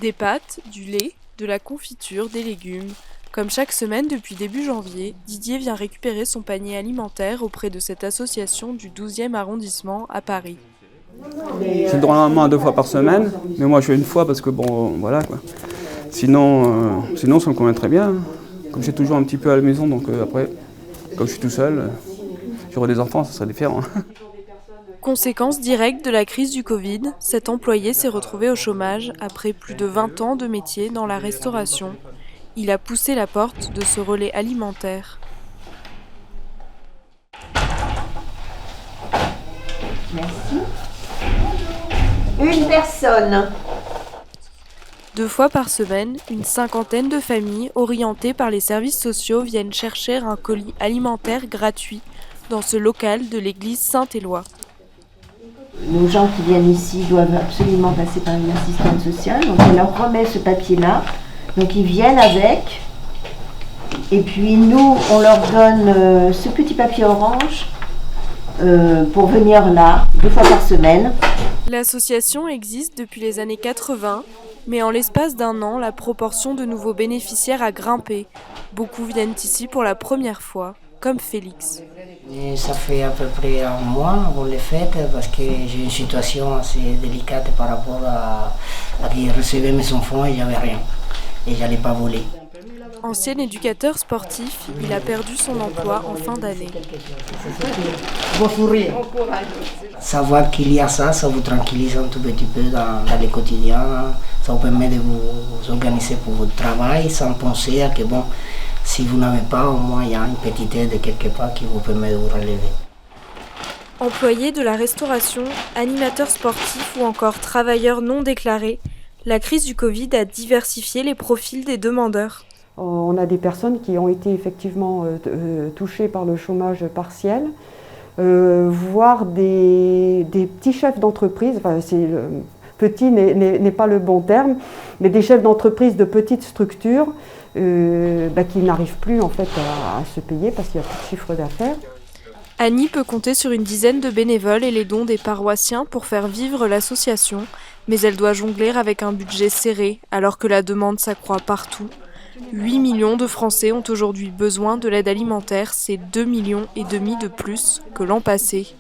Des pâtes, du lait, de la confiture, des légumes. Comme chaque semaine depuis début janvier, Didier vient récupérer son panier alimentaire auprès de cette association du 12e arrondissement à Paris. J'ai le droit normalement à 2 fois par semaine, mais moi je fais une fois parce que bon, voilà quoi. Sinon ça me convient très bien. Comme j'ai toujours un petit peu à la maison, donc après, comme je suis tout seul, j'aurai des enfants, ça serait différent. Conséquence directe de la crise du Covid, cet employé s'est retrouvé au chômage après plus de 20 ans de métier dans la restauration. Il a poussé la porte de ce relais alimentaire. Merci. Une personne. 2 fois par semaine, une cinquantaine de familles orientées par les services sociaux viennent chercher un colis alimentaire gratuit dans ce local de l'église Saint-Éloi. Nos gens qui viennent ici doivent absolument passer par une assistante sociale. Donc on leur remet ce papier-là. Donc ils viennent avec. Et puis nous, on leur donne ce petit papier orange pour venir là 2 fois par semaine. L'association existe depuis les années 80, mais en l'espace d'1 an, la proportion de nouveaux bénéficiaires a grimpé. Beaucoup viennent ici pour la première fois, comme Félix. Et ça fait à peu près un mois avant les fêtes parce que j'ai une situation assez délicate par rapport à qui recevait mes enfants et j'avais rien. Et j'allais pas voler. Ancien éducateur sportif, il a perdu son emploi en fin d'année. Savoir qu'il y a ça vous tranquillise un tout petit peu dans le quotidien. Ça vous permet de vous organiser pour votre travail sans penser à que bon, si vous n'avez pas, au moins il y a une petite aide quelque part qui vous permet de vous relever. Employés de la restauration, animateurs sportifs ou encore travailleurs non déclarés, la crise du Covid a diversifié les profils des demandeurs. On a des personnes qui ont été effectivement touchées par le chômage partiel, voire des petits chefs d'entreprise, enfin, petit n'est pas le bon terme, mais des chefs d'entreprise de petites structures qui n'arrivent plus en fait à se payer parce qu'il n'y a plus de chiffre d'affaires. Annie peut compter sur une dizaine de bénévoles et les dons des paroissiens pour faire vivre l'association, mais elle doit jongler avec un budget serré alors que la demande s'accroît partout. 8 millions de Français ont aujourd'hui besoin de l'aide alimentaire, c'est 2,5 millions de plus que l'an passé.